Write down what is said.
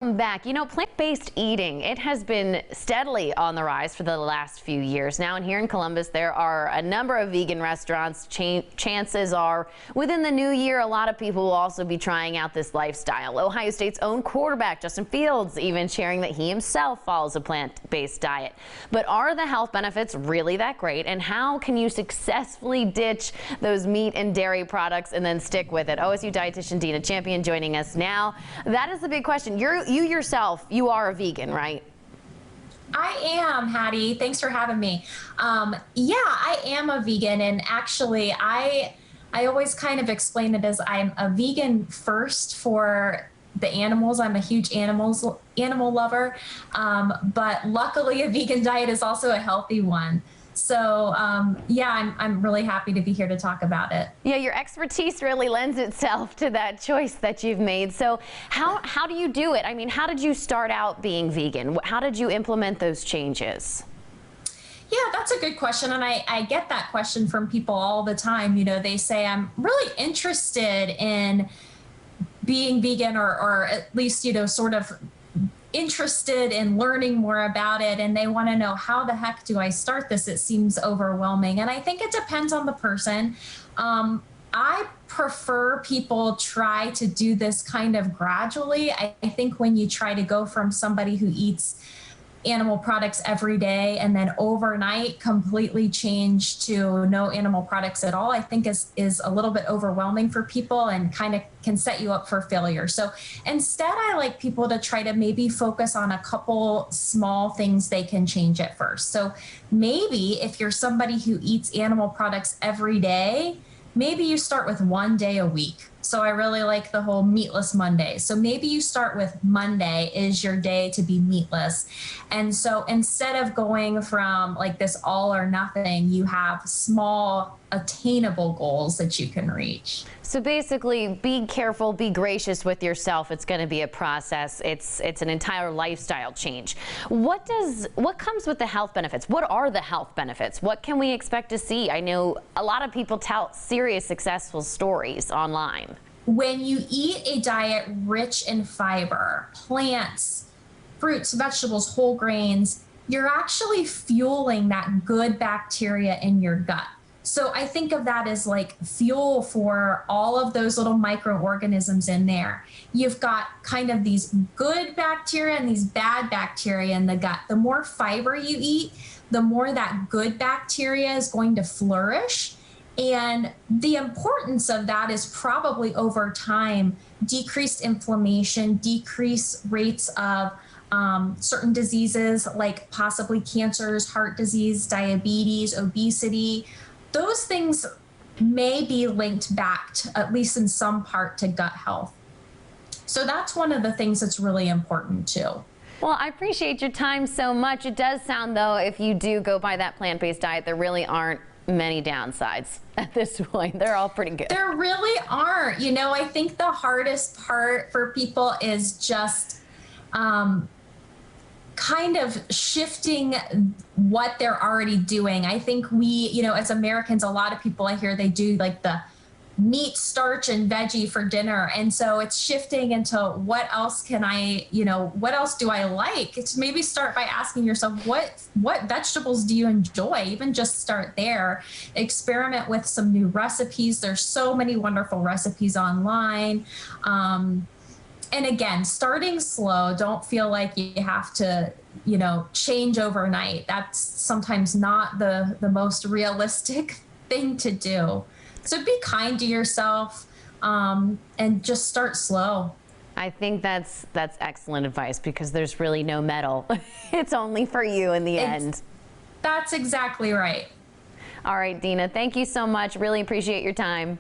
Back. You know, plant-based eating, it has been steadily on the rise for the last few years now. And here in Columbus, there are a number of vegan restaurants. Chances are within the new year, a lot of people will also be trying out this lifestyle. Ohio State's own quarterback, Justin Fields, even sharing that he himself follows a plant-based diet. But are the health benefits really that great? And how can you successfully ditch those meat and dairy products and then stick with it? OSU dietitian Dina Champion joining us now. That is the big question. You yourself, you are a vegan, right? I am, Hattie. Thanks for having me. Yeah, I am a vegan, and actually, I always kind of explain it as I'm a vegan first for the animals. I'm a huge animal lover, but luckily, a vegan diet is also a healthy one. So yeah, I'm really happy to be here to talk about it. Yeah, your expertise really lends itself to that choice that you've made. So how do you do it? I mean, how did you start out being vegan? How did you implement those changes? Yeah, that's a good question. And I get that question from people all the time. You know, they say, I'm really interested in being vegan, or at least, you know, sort of interested in learning more about it, and they want to know, how the heck do I start this? It seems overwhelming. And I think it depends on the person. I prefer people try to do this kind of gradually. I think when you try to go from somebody who eats animal products every day and then overnight completely change to no animal products at all, I think is a little bit overwhelming for people and kind of can set you up for failure. So instead, I like people to try to maybe focus on a couple small things they can change at first. So maybe if you're somebody who eats animal products every day, maybe you start with one day a week. So I really like the whole meatless Monday. So maybe you start with Monday is your day to be meatless. And so instead of going from like this all or nothing, you have small attainable goals that you can reach. So basically, be careful, be gracious with yourself. It's going to be a process. It's an entire lifestyle change. What comes with the health benefits? What are the health benefits? What can we expect to see? I know a lot of people tell serious successful stories online. When you eat a diet rich in fiber, plants, fruits, vegetables, whole grains, you're actually fueling that good bacteria in your gut. So I think of that as like fuel for all of those little microorganisms in there. You've got kind of these good bacteria and these bad bacteria in the gut. The more fiber you eat, the more that good bacteria is going to flourish. And the importance of that is probably over time, decreased inflammation, decreased rates of certain diseases like possibly cancers, heart disease, diabetes, obesity. Those things may be linked back to, at least in some part, to gut health. So that's one of the things that's really important too. Well, I appreciate your time so much. It does sound, though, if you do go by that plant-based diet, there really aren't many downsides at this point. They're all pretty good. There really aren't. You know, I think the hardest part for people is just kind of shifting what they're already doing. I think we, you know, as Americans, a lot of people I hear, they do like the meat, starch, and veggie for dinner. And so it's shifting into what else can I, you know, what else do I like? It's maybe start by asking yourself, what vegetables do you enjoy? Even just start there. Experiment with some new recipes. There's so many wonderful recipes online. And again, starting slow, don't feel like you have to, you know, change overnight. That's sometimes not the most realistic thing to do. So be kind to yourself and just start slow. I think that's excellent advice, because there's really no medal. It's only for you in the end. That's exactly right. All right, Dina, thank you so much. Really appreciate your time.